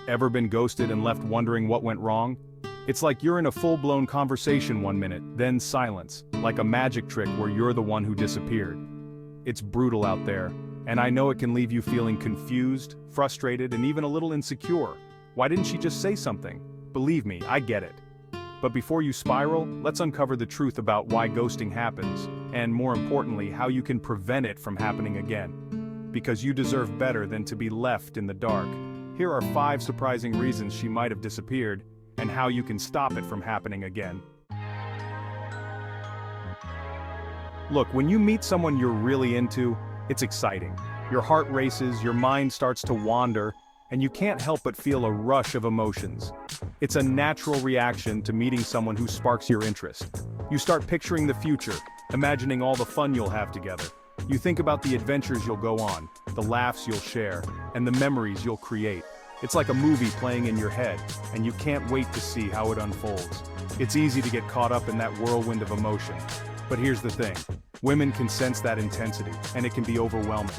Ever been ghosted and left wondering what went wrong? It's like you're in a full-blown conversation 1 minute, then silence, like a magic trick where you're the one who disappeared. It's brutal out there, and I know it can leave you feeling confused, frustrated, and even a little insecure. Why didn't she just say something? Believe me, I get it. But before you spiral, let's uncover the truth about why ghosting happens, and more importantly, how you can prevent it from happening again. Because you deserve better than to be left in the dark. Here are 5 surprising reasons she might have disappeared, and how you can stop it from happening again. Look, when you meet someone you're really into, it's exciting. Your heart races, your mind starts to wander, and you can't help but feel a rush of emotions. It's a natural reaction to meeting someone who sparks your interest. You start picturing the future, imagining all the fun you'll have together. You think about the adventures you'll go on, the laughs you'll share, and the memories you'll create. It's like a movie playing in your head, and you can't wait to see how it unfolds. It's easy to get caught up in that whirlwind of emotion. But here's the thing. Women can sense that intensity, and it can be overwhelming.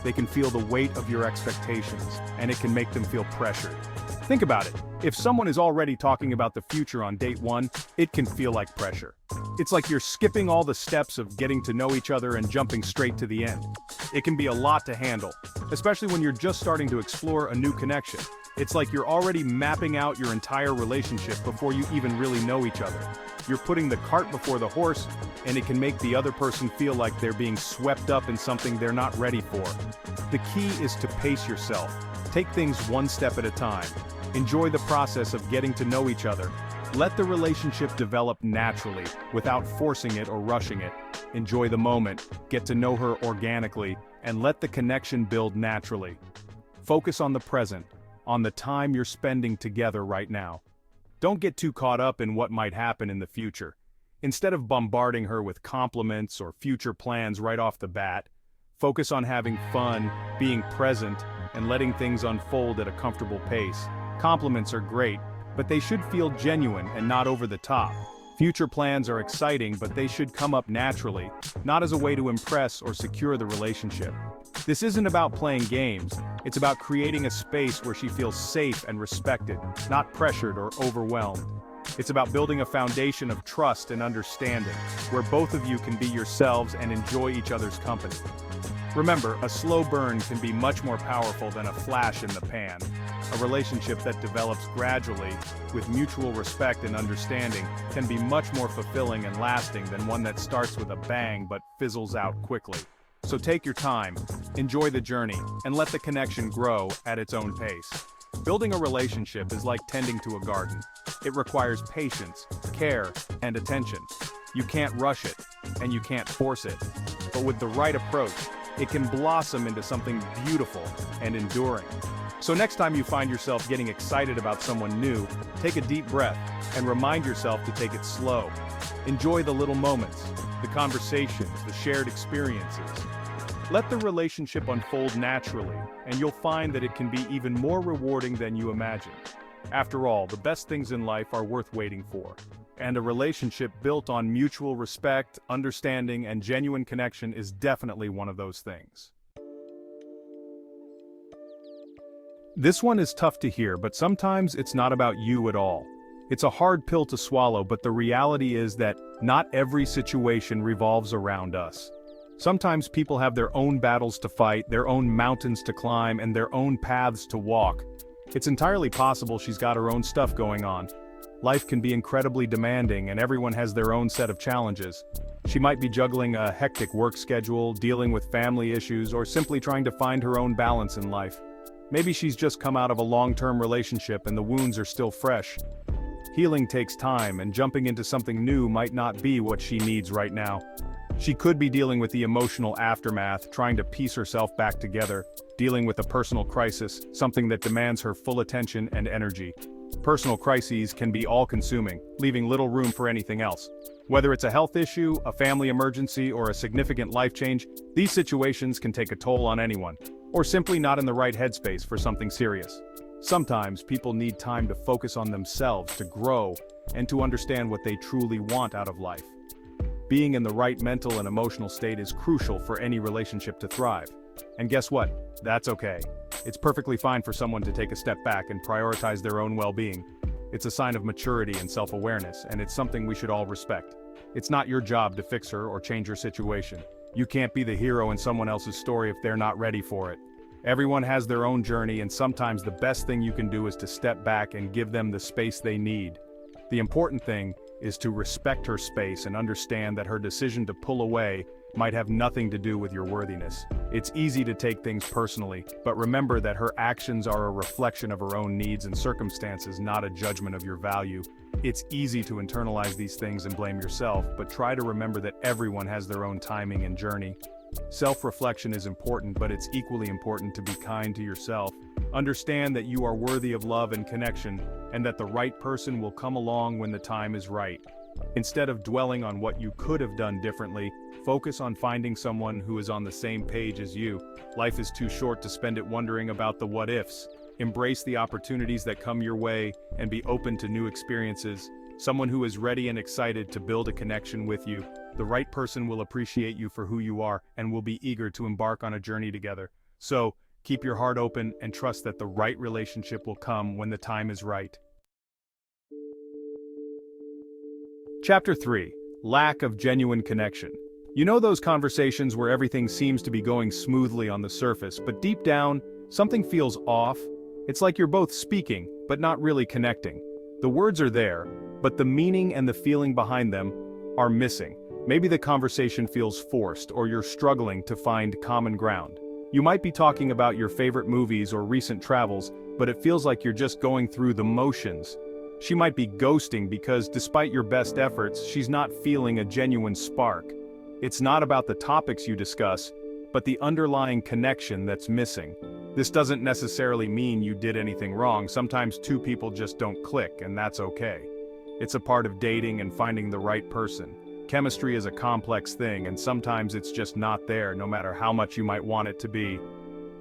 They can feel the weight of your expectations, and it can make them feel pressured. Think about it. If someone is already talking about the future on date 1, it can feel like pressure. It's like you're skipping all the steps of getting to know each other and jumping straight to the end. It can be a lot to handle, especially when you're just starting to explore a new connection. It's like you're already mapping out your entire relationship before you even really know each other. You're putting the cart before the horse, and it can make the other person feel like they're being swept up in something they're not ready for. The key is to pace yourself. Take things one step at a time. Enjoy the process of getting to know each other. Let the relationship develop naturally, without forcing it or rushing it. Enjoy the moment, get to know her organically, and let the connection build naturally. Focus on the present, on the time you're spending together right now. Don't get too caught up in what might happen in the future. Instead of bombarding her with compliments or future plans right off the bat, focus on having fun, being present, and letting things unfold at a comfortable pace. Compliments are great, but they should feel genuine and not over the top. Future plans are exciting, but they should come up naturally, not as a way to impress or secure the relationship. This isn't about playing games, it's about creating a space where she feels safe and respected, not pressured or overwhelmed. It's about building a foundation of trust and understanding, where both of you can be yourselves and enjoy each other's company. Remember, a slow burn can be much more powerful than a flash in the pan. A relationship that develops gradually, with mutual respect and understanding, can be much more fulfilling and lasting than one that starts with a bang but fizzles out quickly. So take your time, enjoy the journey, and let the connection grow at its own pace. Building a relationship is like tending to a garden. It requires patience, care, and attention. You can't rush it, and you can't force it. But with the right approach, it can blossom into something beautiful and enduring. So next time you find yourself getting excited about someone new, take a deep breath and remind yourself to take it slow. Enjoy the little moments, the conversations, the shared experiences. Let the relationship unfold naturally, and you'll find that it can be even more rewarding than you imagined. After all, the best things in life are worth waiting for. And a relationship built on mutual respect, understanding, and genuine connection is definitely one of those things. This one is tough to hear, but sometimes it's not about you at all. It's a hard pill to swallow, but the reality is that not every situation revolves around us. Sometimes people have their own battles to fight, their own mountains to climb, and their own paths to walk. It's entirely possible she's got her own stuff going on. Life can be incredibly demanding, and everyone has their own set of challenges. She might be juggling a hectic work schedule, dealing with family issues, or simply trying to find her own balance in life. Maybe she's just come out of a long-term relationship and the wounds are still fresh. Healing takes time, and jumping into something new might not be what she needs right now. She could be dealing with the emotional aftermath, trying to piece herself back together, dealing with a personal crisis, something that demands her full attention and energy. Personal crises can be all-consuming, leaving little room for anything else. Whether it's a health issue, a family emergency, or a significant life change, these situations can take a toll on anyone, or simply not in the right headspace for something serious. Sometimes people need time to focus on themselves, to grow, and to understand what they truly want out of life. Being in the right mental and emotional state is crucial for any relationship to thrive. And guess what? That's okay. It's perfectly fine for someone to take a step back and prioritize their own well-being. It's a sign of maturity and self-awareness, and it's something we should all respect. It's not your job to fix her or change her situation. You can't be the hero in someone else's story if they're not ready for it. Everyone has their own journey, and sometimes the best thing you can do is to step back and give them the space they need. The important thing is to respect her space and understand that her decision to pull away might have nothing to do with your worthiness. It's easy to take things personally, but remember that her actions are a reflection of her own needs and circumstances, not a judgment of your value. It's easy to internalize these things and blame yourself, but try to remember that everyone has their own timing and journey. Self-reflection is important, but it's equally important to be kind to yourself. Understand that you are worthy of love and connection, and that the right person will come along when the time is right. Instead of dwelling on what you could have done differently, focus on finding someone who is on the same page as you. Life is too short to spend it wondering about the what-ifs. Embrace the opportunities that come your way and be open to new experiences. Someone who is ready and excited to build a connection with you. The right person will appreciate you for who you are and will be eager to embark on a journey together. So, keep your heart open and trust that the right relationship will come when the time is right. Chapter 3. Lack of genuine connection. You know those conversations where everything seems to be going smoothly on the surface, but deep down, something feels off? It's like you're both speaking, but not really connecting. The words are there, but the meaning and the feeling behind them are missing. Maybe the conversation feels forced, or you're struggling to find common ground. You might be talking about your favorite movies or recent travels, but it feels like you're just going through the motions. She might be ghosting because, despite your best efforts, she's not feeling a genuine spark. It's not about the topics you discuss, but the underlying connection that's missing. This doesn't necessarily mean you did anything wrong. Sometimes two people just don't click, and that's okay. It's a part of dating and finding the right person. Chemistry is a complex thing, and sometimes it's just not there, no matter how much you might want it to be.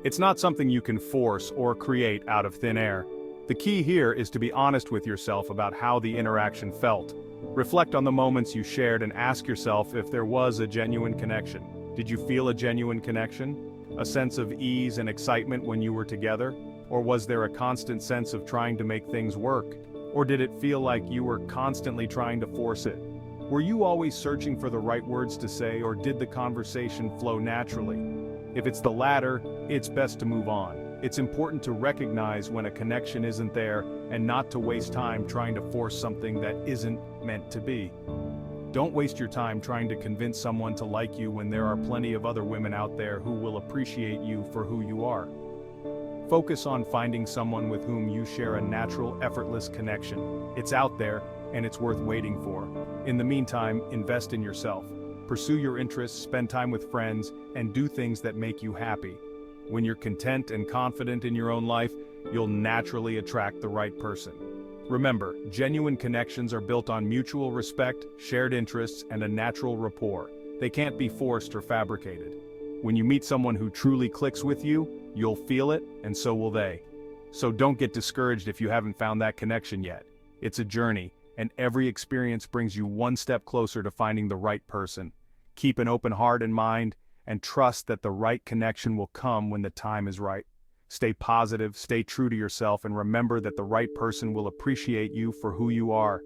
It's not something you can force or create out of thin air. The key here is to be honest with yourself about how the interaction felt. Reflect on the moments you shared and ask yourself if there was a genuine connection. Did you feel a genuine connection? A sense of ease and excitement when you were together? Or was there a constant sense of trying to make things work? Or did it feel like you were constantly trying to force it? Were you always searching for the right words to say, or did the conversation flow naturally? If it's the latter, it's best to move on. It's important to recognize when a connection isn't there and not to waste time trying to force something that isn't meant to be. Don't waste your time trying to convince someone to like you when there are plenty of other women out there who will appreciate you for who you are. Focus on finding someone with whom you share a natural, effortless connection. It's out there, and it's worth waiting for. In the meantime, invest in yourself. Pursue your interests, spend time with friends, and do things that make you happy. When you're content and confident in your own life, you'll naturally attract the right person. Remember, genuine connections are built on mutual respect, shared interests, and a natural rapport. They can't be forced or fabricated. When you meet someone who truly clicks with you, you'll feel it, and so will they. So don't get discouraged if you haven't found that connection yet. It's a journey, and every experience brings you one step closer to finding the right person. Keep an open heart and mind, and trust that the right connection will come when the time is right. Stay positive, stay true to yourself, and remember that the right person will appreciate you for who you are.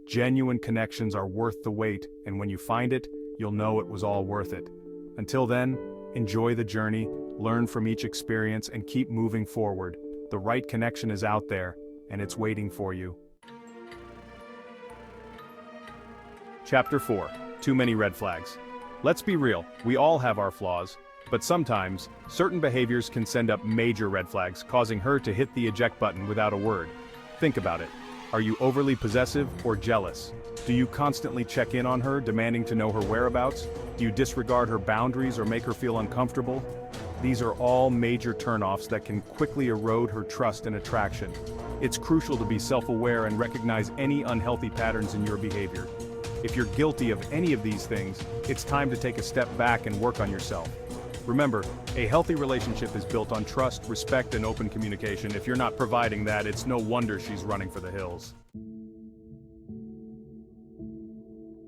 Genuine connections are worth the wait, and when you find it, you'll know it was all worth it. Until then, enjoy the journey, learn from each experience, and keep moving forward. The right connection is out there, and it's waiting for you. Chapter 4. Too many red flags. Let's be real, we all have our flaws, but sometimes, certain behaviors can send up major red flags, causing her to hit the eject button without a word. Think about it. Are you overly possessive or jealous? Do you constantly check in on her, demanding to know her whereabouts? Do you disregard her boundaries or make her feel uncomfortable? These are all major turnoffs that can quickly erode her trust and attraction. It's crucial to be self-aware and recognize any unhealthy patterns in your behavior. If you're guilty of any of these things, it's time to take a step back and work on yourself. Remember, a healthy relationship is built on trust, respect, and open communication. If you're not providing that, it's no wonder she's running for the hills.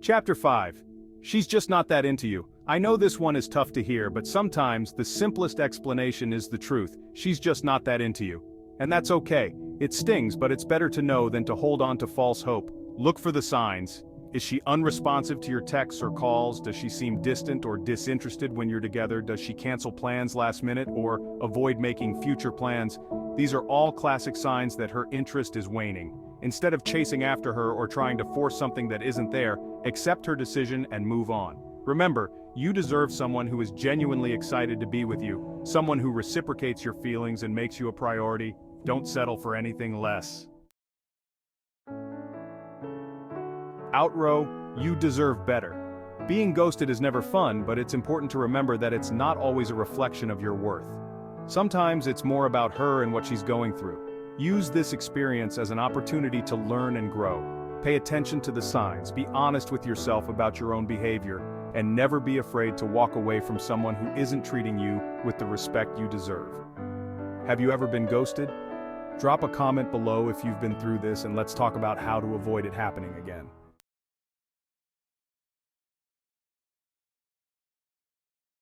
Chapter 5. She's just not that into you. I know this one is tough to hear, but sometimes the simplest explanation is the truth. She's just not that into you. And that's okay. It stings, but it's better to know than to hold on to false hope. Look for the signs. Is she unresponsive to your texts or calls? Does she seem distant or disinterested when you're together? Does she cancel plans last minute or avoid making future plans? These are all classic signs that her interest is waning. Instead of chasing after her or trying to force something that isn't there, accept her decision and move on. Remember, you deserve someone who is genuinely excited to be with you, someone who reciprocates your feelings and makes you a priority. Don't settle for anything less. Outrow, you deserve better. Being ghosted is never fun, but it's important to remember that it's not always a reflection of your worth. Sometimes it's more about her and what she's going through. Use this experience as an opportunity to learn and grow. Pay attention to the signs, be honest with yourself about your own behavior, and never be afraid to walk away from someone who isn't treating you with the respect you deserve. Have you ever been ghosted? Drop a comment below if you've been through this, and let's talk about how to avoid it happening again.